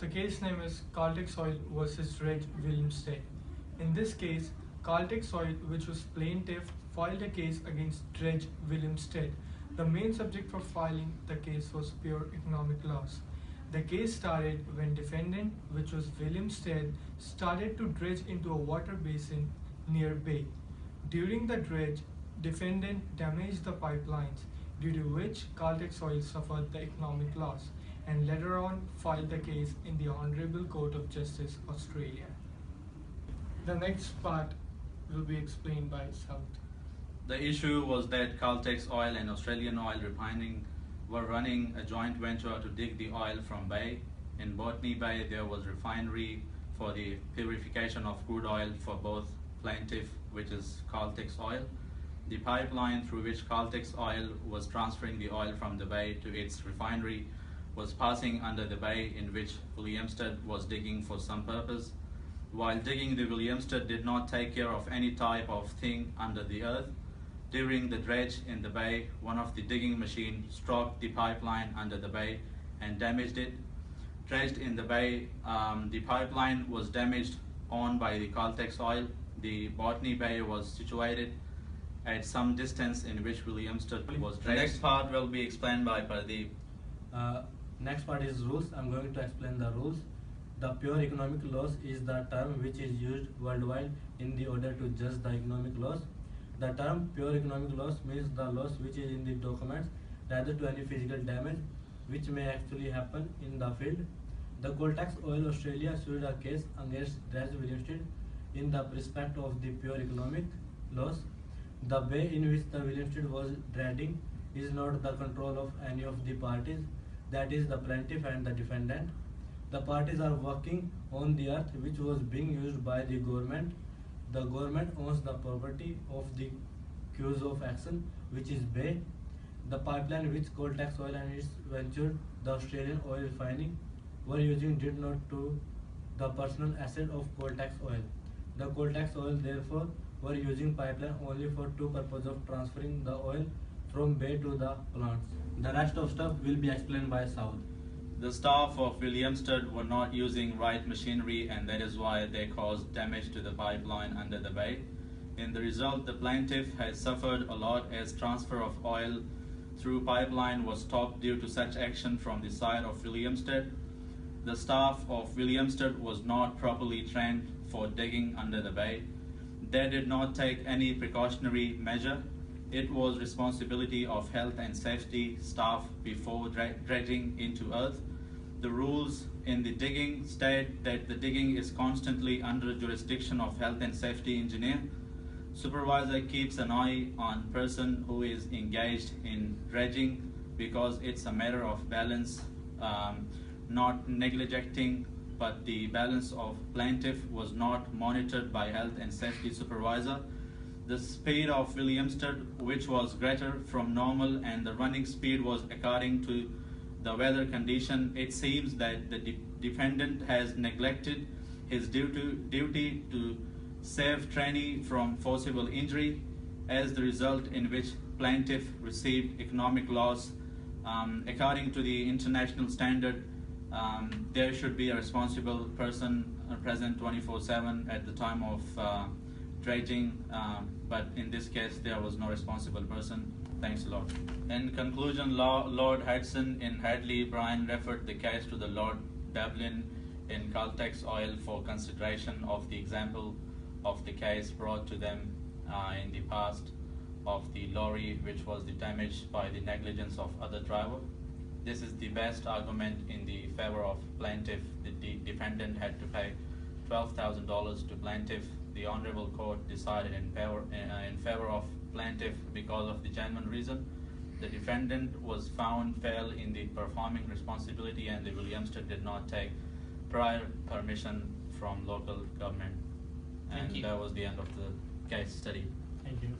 The case name is Caltex Oil versus Dredge Williamstead. In this case, Caltex Oil, which was plaintiff, filed a case against Dredge Williamstead. The main subject for filing the case was pure economic loss. The case started when defendant, which was Williamstead, started to dredge into a water basin near bay. During the dredge, defendant damaged the pipelines, due to which Caltex Oil suffered the economic loss, and later on filed the case in the Honourable Court of Justice, Australia. The next part will be explained by South. The issue was that Caltex Oil and Australian Oil Refining were running a joint venture to dig the oil from Bay. In Botany Bay, there was refinery for the purification of crude oil for both plaintiff, which is Caltex Oil. The pipeline through which Caltex Oil was transferring the oil from the bay to its refinery was passing under the bay in which Williamstead was digging for some purpose. While digging, the Williamstead did not take care of any type of thing under the earth. During the dredge in the bay, one of the digging machines struck the pipeline under the bay and damaged it. Dredged in the bay, the pipeline was damaged on by the Caltex Oil. The Botany Bay was situated at some distance in which Williamstead was dredged. The next part will be explained by Pradeep. Next part is rules. I'm going to explain the rules. The pure economic loss is the term which is used worldwide in the order to judge the economic loss. The term pure economic loss means the loss which is in the documents rather to any physical damage which may actually happen in the field. The Caltex Oil Australia sued a case against Dredge Williamstead in the respect of the pure economic loss. The bay in which the Williamstead was dredging is not the control of any of the parties, that is the plaintiff and the defendant. The parties are working on the earth which was being used by the government. The government owns the property of the cause of action, which is bay. The pipeline which Caltex Oil and its venture, the Australian Oil Refining, were using did not to the personal asset of Caltex Oil. The Caltex Oil therefore were using pipeline only for two purposes of transferring the oil from bay to the plants. The rest of stuff will be explained by South. The staff of Williamstead were not using right machinery, and that is why they caused damage to the pipeline under the bay. In the result, the plaintiff has suffered a lot as transfer of oil through pipeline was stopped due to such action from the side of Williamstead. The staff of Williamstead was not properly trained for digging under the bay. They did not take any precautionary measure. It was responsibility of health and safety staff before dredging into earth. The rules in the digging state that the digging is constantly under jurisdiction of health and safety engineer. Supervisor keeps an eye on person who is engaged in dredging because it's a matter of balance, not neglecting, but the balance of plaintiff was not monitored by health and safety supervisor. The speed of Williamstead, which was greater from normal, and the running speed was according to the weather condition. It seems that the defendant has neglected his duty to save trainee from forcible injury, as the result in which plaintiff received economic loss. According to the international standard, there should be a responsible person present 24/7 at the time of dredging, but in this case there was no responsible person. Thanks a lot. In conclusion, Lord Hudson in Hadley Bryan referred the case to the Lord Dublin in Caltex Oil for consideration of the example of the case brought to them in the past of the lorry which was damaged by the negligence of other driver. This is the best argument in the favor of plaintiff. The defendant had to pay $12,000 to plaintiff. The Honourable Court decided in favor of plaintiff because of the genuine reason. The defendant was found fail in the performing responsibility, and the Williamstead did not take prior permission from local government. And that was the end of the case study. Thank you.